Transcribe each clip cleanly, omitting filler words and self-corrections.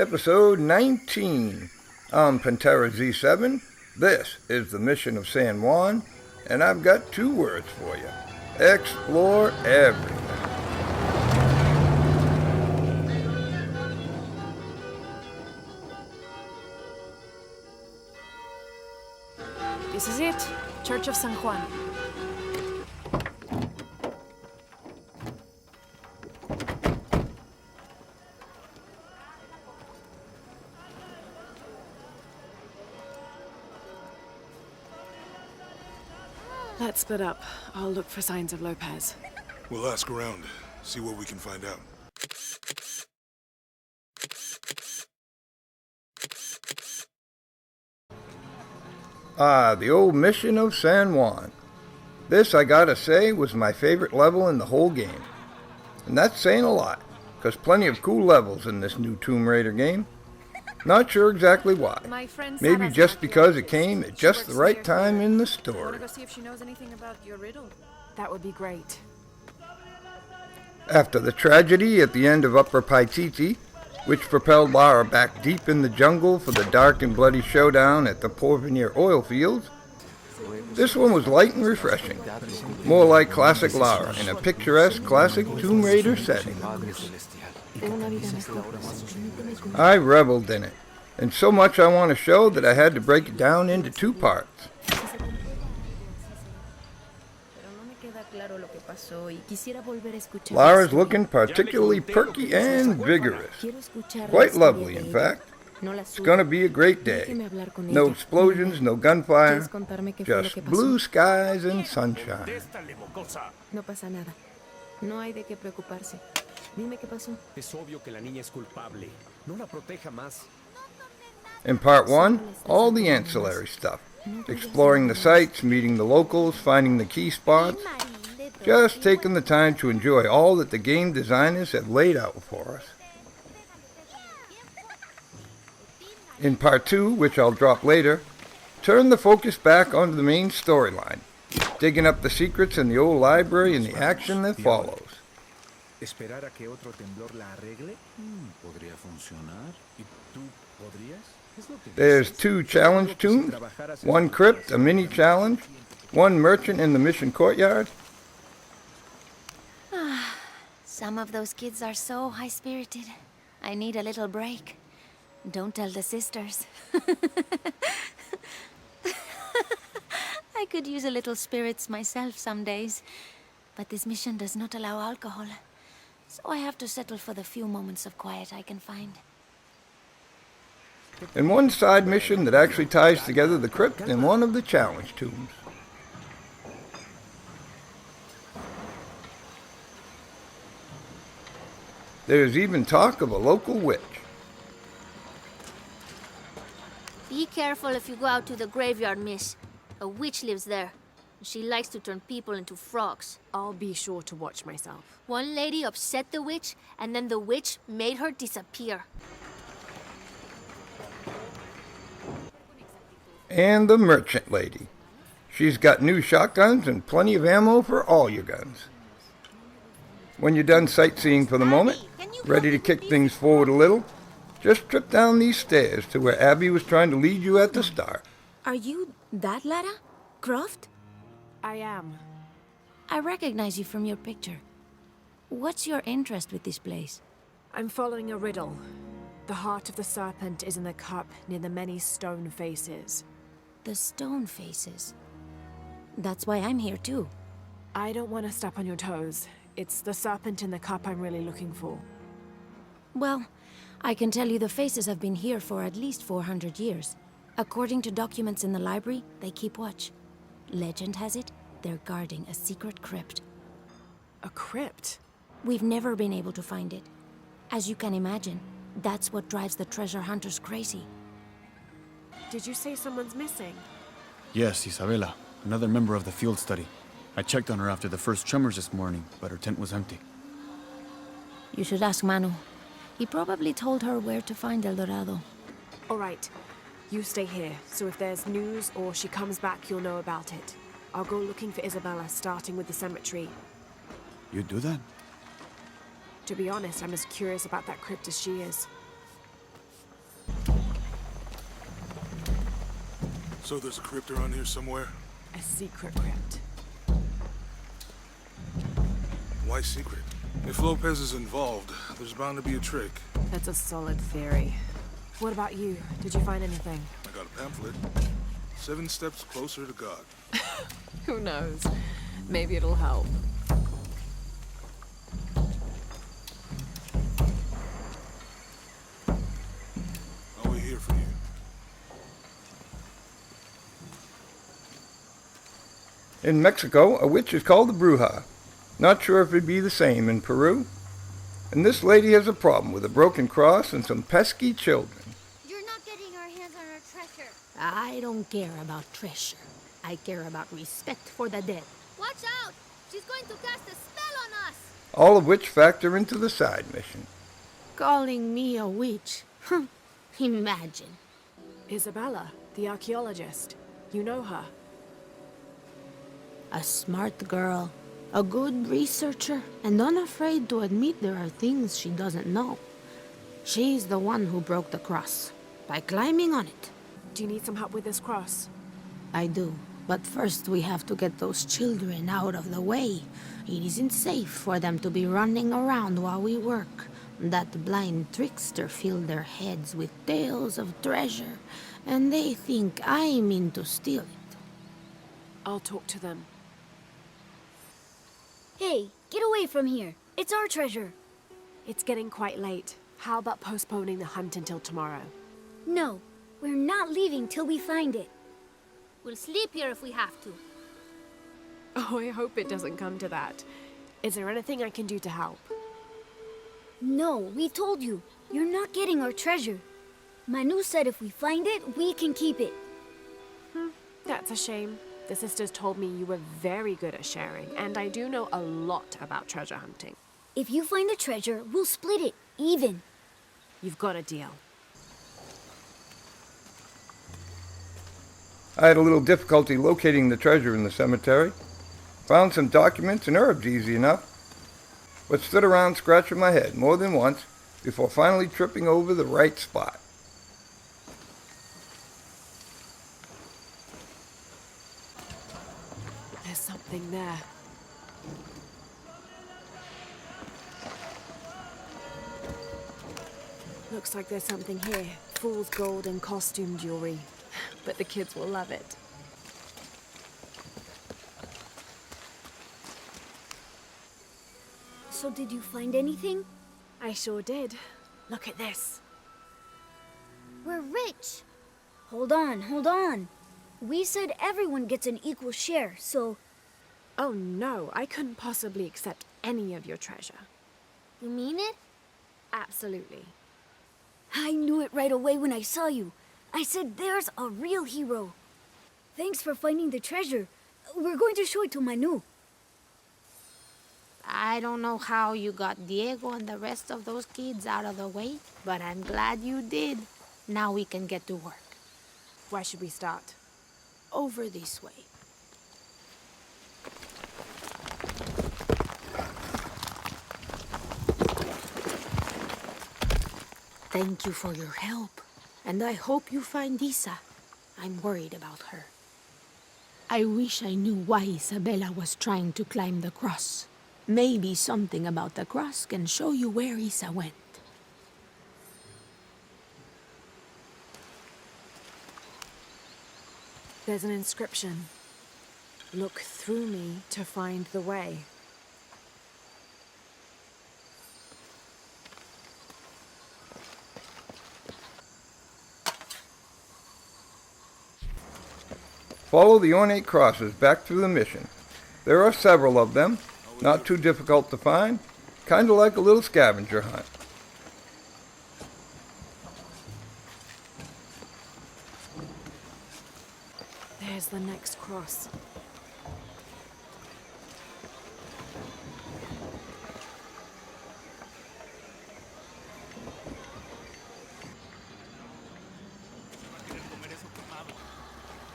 episode 19. I'm Pantera Z7. This is the mission of San Juan, and I've got 2 words for you. Explore everything. This is it. Church of San Juan. Let's split up. I'll look for signs of Lopez. We'll ask around, see what we can find out. The old mission of San Juan. This, I gotta say, was my favorite level in the whole game. And that's saying a lot, because plenty of cool levels in this new Tomb Raider game. Not sure exactly why. Maybe just because it came at just the right time in the story. Want to go see if she knows anything about your riddle? That would be great. After the tragedy at the end of Upper Paititi, which propelled Lara back deep in the jungle for the dark and bloody showdown at the Porvenir oil fields, this one was light and refreshing, more like classic Lara in a picturesque classic Tomb Raider setting. I reveled in it, and so much I want to show that I had to break it down into 2 parts. Lara's looking particularly perky and vigorous. Quite lovely, in fact. It's gonna be a great day. No explosions, no gunfire, just blue skies and sunshine. No pasa nada. No hay de qué preocuparse. Dime qué pasó. Es obvio que la niña es culpable. No la proteja más. In part 1, all the ancillary stuff. Exploring the sites, meeting the locals, finding the key spots. Just taking the time to enjoy all that the game designers have laid out for us. In part 2, which I'll drop later, turn the focus back onto the main storyline, digging up the secrets in the old library and the action that follows. ¿Esperar a que otro temblor la arregle? Podría funcionar. ¿Y tú podrías? There's 2 challenge tombs, 1 crypt, a mini challenge, 1 merchant in the mission courtyard. Some of those kids are so high-spirited. I need a little break. Don't tell the sisters. I could use a little spirits myself some days, but this mission does not allow alcohol, so I have to settle for the few moments of quiet I can find. And 1 side mission that actually ties together the crypt and 1 of the challenge tombs. There's even talk of a local witch. Be careful if you go out to the graveyard, miss. A witch lives there. She likes to turn people into frogs. I'll be sure to watch myself. One lady upset the witch, and then the witch made her disappear. And the merchant lady. She's got new shotguns and plenty of ammo for all your guns. When you're done sightseeing for the moment, ready to kick things forward a little, just trip down these stairs to where Abby was trying to lead you at the start. Are you that Lara? Croft? I am. I recognize you from your picture. What's your interest with this place? I'm following a riddle. The heart of the serpent is in the cup near the many stone faces. The stone faces. That's why I'm here too. I don't want to step on your toes. It's the serpent in the cup I'm really looking for. Well, I can tell you the faces have been here for at least 400 years. According to documents in the library, they keep watch. Legend has it, they're guarding a secret crypt. A crypt? We've never been able to find it. As you can imagine, that's what drives the treasure hunters crazy. Did you say someone's missing? Yes, Isabela, another member of the field study. I checked on her after the first tremors this morning, but her tent was empty. You should ask Manu. He probably told her where to find El Dorado. All right. You stay here, so if there's news or she comes back, you'll know about it. I'll go looking for Isabella, starting with the cemetery. You'd do that? To be honest, I'm as curious about that crypt as she is. So there's a crypt around here somewhere? A secret crypt. Why secret? If Lopez is involved, there's bound to be a trick. That's a solid theory. What about you? Did you find anything? I got a pamphlet. 7 steps closer to God. Who knows? Maybe it'll help. I'll wait here for you. In Mexico, a witch is called a bruja. Not sure if it'd be the same in Peru. And this lady has a problem with a broken cross and some pesky children. You're not getting our hands on our treasure. I don't care about treasure. I care about respect for the dead. Watch out! She's going to cast a spell on us! All of which factor into the side mission. Calling me a witch? Imagine. Isabella, the archaeologist. You know her. A smart girl, a good researcher, and unafraid to admit there are things she doesn't know. She's the one who broke the cross, by climbing on it. Do you need some help with this cross? I do, but first we have to get those children out of the way. It isn't safe for them to be running around while we work. That blind trickster filled their heads with tales of treasure, and they think I mean to steal it. I'll talk to them. Hey, get away from here. It's our treasure. It's getting quite late. How about postponing the hunt until tomorrow? No, we're not leaving till we find it. We'll sleep here if we have to. Oh, I hope it doesn't come to that. Is there anything I can do to help? No, we told you. You're not getting our treasure. Manu said if we find it, we can keep it. That's a shame. The sisters told me you were very good at sharing, and I do know a lot about treasure hunting. If you find the treasure, we'll split it, even. You've got a deal. I had a little difficulty locating the treasure in the cemetery. Found some documents and herbs easy enough, but stood around scratching my head more than once before finally tripping over the right spot. There's something there. Looks like there's something here. Fool's gold and costume jewelry. But the kids will love it. So did you find anything? I sure did. Look at this. We're rich. Hold on, hold on. We said everyone gets an equal share, so... Oh no, I couldn't possibly accept any of your treasure. You mean it? Absolutely. I knew it right away when I saw you. I said there's a real hero. Thanks for finding the treasure. We're going to show it to Manu. I don't know how you got Diego and the rest of those kids out of the way, but I'm glad you did. Now we can get to work. Where should we start? Over this way. Thank you for your help, and I hope you find Isa. I'm worried about her. I wish I knew why Isabella was trying to climb the cross. Maybe something about the cross can show you where Isa went. There's an inscription. Look through me to find the way. Follow the ornate crosses back through the mission. There are several of them, not too difficult to find, kind of like a little scavenger hunt. There's the next cross.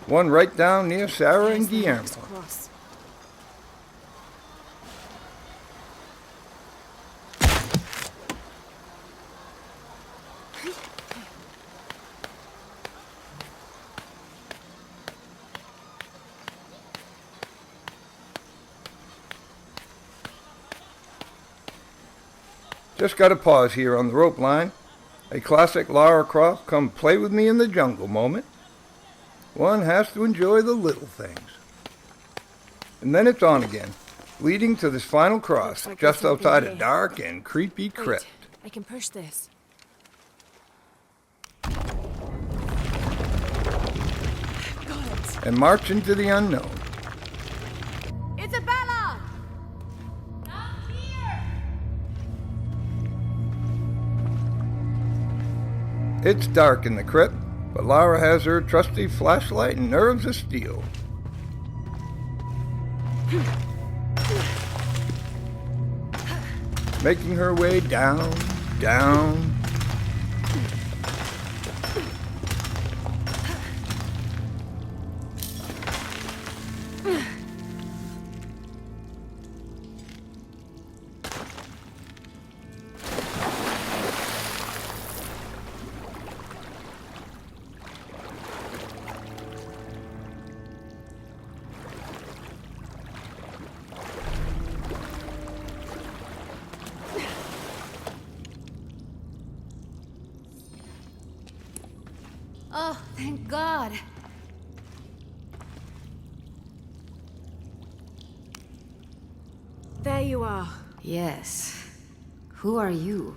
One right down near Sarah There's and the Guillermo. next cross. Just got to pause here on the rope line. A classic Lara Croft come play with me in the jungle moment. One has to enjoy the little things. And then it's on again, leading to this final cross, Looks like just there's something outside a here. dark and creepy Wait, crypt. I can push this. Got it. And march into the unknown. Isabella! It's dark in the crypt, but Lara has her trusty flashlight and nerves of steel. Making her way down, down. Oh, thank God. There you are. Yes. Who are you?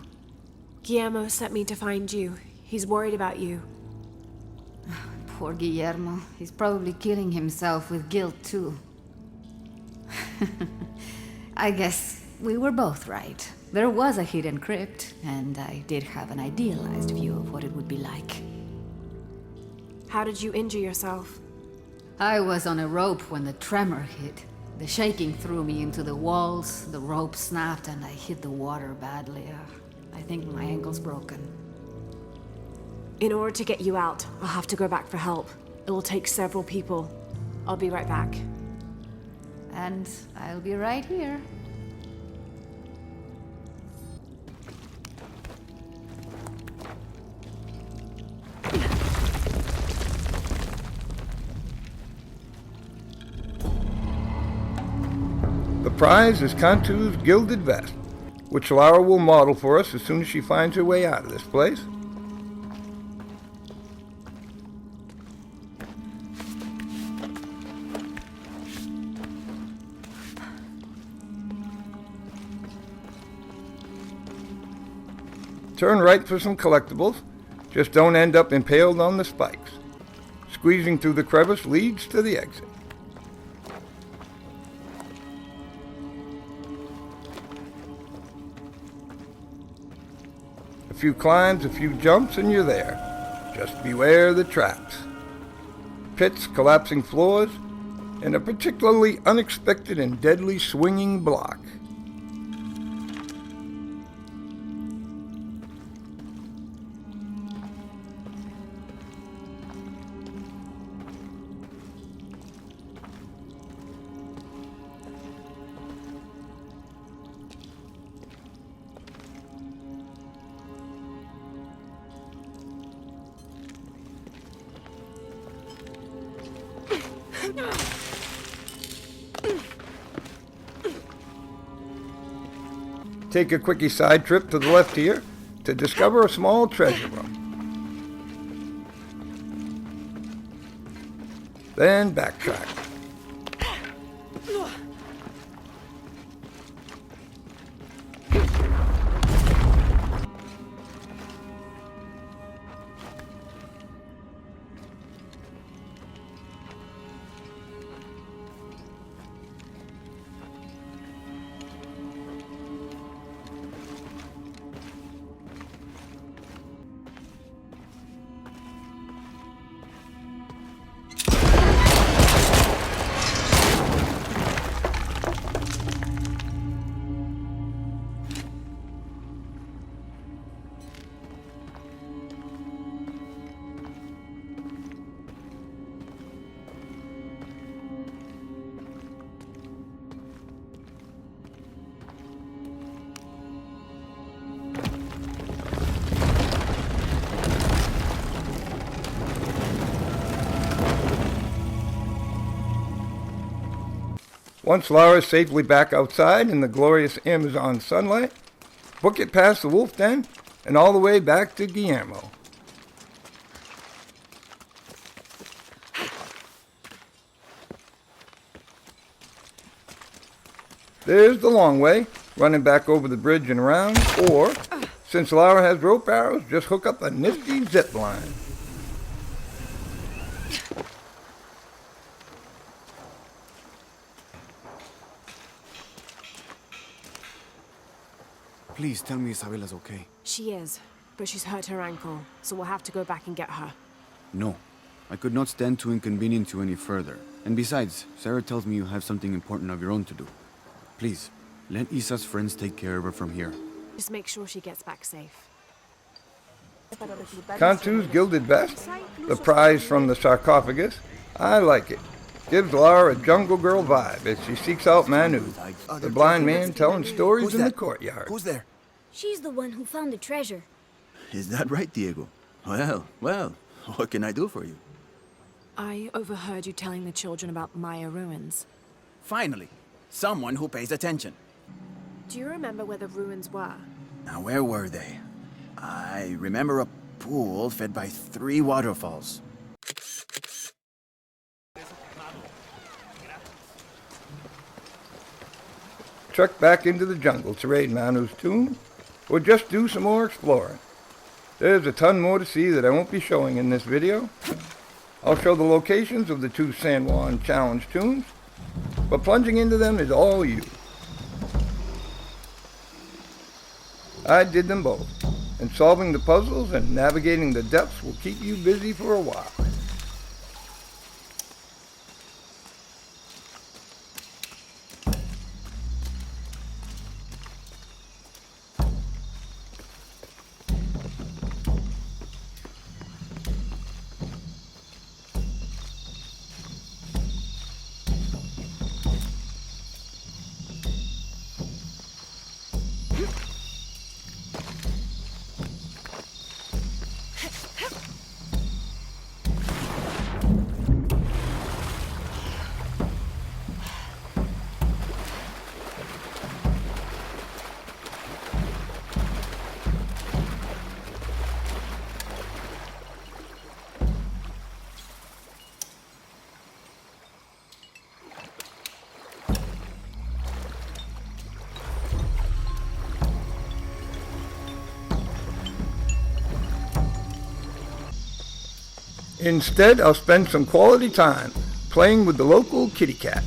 Guillermo sent me to find you. He's worried about you. Poor Guillermo. He's probably killing himself with guilt, too. I guess we were both right. There was a hidden crypt, and I did have an idealized view of what it would be like. How did you injure yourself? I was on a rope when the tremor hit. The shaking threw me into the walls, the rope snapped, and I hit the water badly. I think my ankle's broken. In order to get you out, I'll have to go back for help. It will take several people. I'll be right back. And I'll be right here. The prize is Cantu's gilded vest, which Lara will model for us as soon as she finds her way out of this place. Turn right for some collectibles, just don't end up impaled on the spikes. Squeezing through the crevice leads to the exit. A few climbs, a few jumps, and you're there. Just beware the traps. Pits, collapsing floors, and a particularly unexpected and deadly swinging block. Take a quickie side trip to the left here to discover a small treasure room. Then backtrack. Once Lara's safely back outside in the glorious Amazon sunlight, book it past the wolf den, and all the way back to Guillermo. There's the long way, running back over the bridge and around, or, since Lara has rope arrows, just hook up a nifty zip line. Please tell me Isabella's okay. She is, but she's hurt her ankle, so we'll have to go back and get her. No. I could not stand to inconvenience you any further. And besides, Sarah tells me you have something important of your own to do. Please, let Isa's friends take care of her from here. Just make sure she gets back safe. Cantu's gilded vest, the prize from the sarcophagus. I like it. Gives Lara a jungle girl vibe as she seeks out Manu, the blind man telling stories in the courtyard. Who's there? She's the one who found the treasure. Is that right, Diego? Well, what can I do for you? I overheard you telling the children about Maya ruins. Finally, someone who pays attention. Do you remember where the ruins were? Now, where were they? I remember a pool fed by 3 waterfalls. Trek back into the jungle to raid Manu's tomb, or just do some more exploring. There's a ton more to see that I won't be showing in this video. I'll show the locations of the 2 San Juan Challenge tombs, but plunging into them is all you. I did them both, and solving the puzzles and navigating the depths will keep you busy for a while. Instead, I'll spend some quality time playing with the local kitty cat.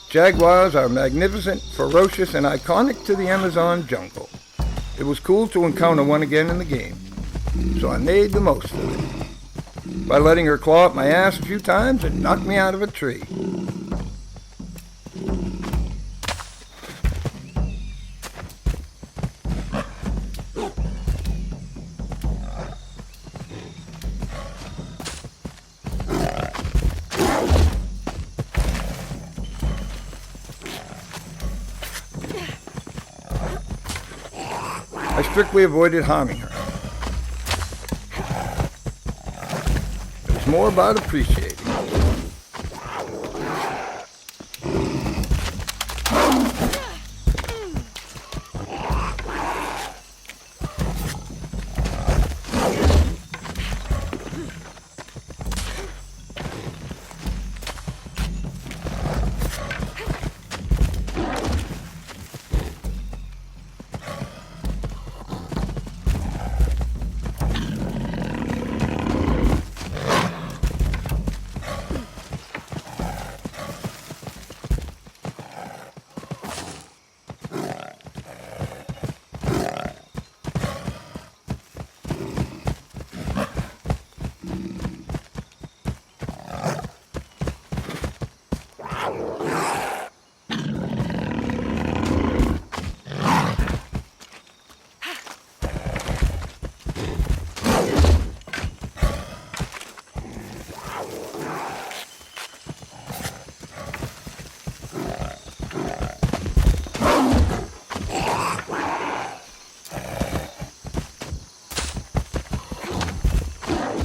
Jaguars are magnificent, ferocious, and iconic to the Amazon jungle. It was cool to encounter one again in the game, so I made the most of it by letting her claw up my ass a few times and knock me out of a tree. I strictly avoided harming her. It was more about appreciating.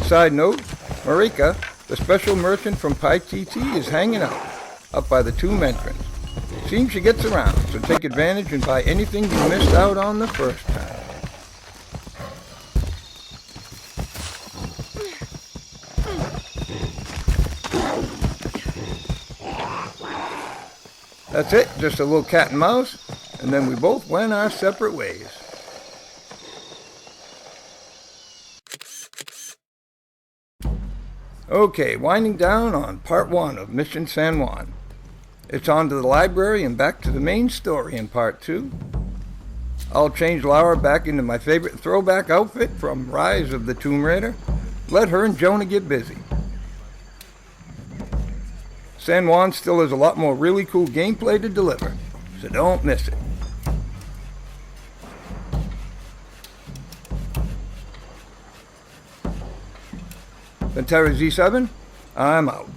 Side note, Marika, The special merchant from Paititi is hanging out, up by the tomb entrance. Seems she gets around, so take advantage and buy anything you missed out on the first time. That's it, just a little cat and mouse, and then we both went our separate ways. Okay, winding down on part 1 of Mission San Juan. It's on to the library and back to the main story in part 2. I'll change Lara back into my favorite throwback outfit from Rise of the Tomb Raider. Let her and Jonah get busy. San Juan still has a lot more really cool gameplay to deliver, so don't miss it. Pantera Z7, I'm out.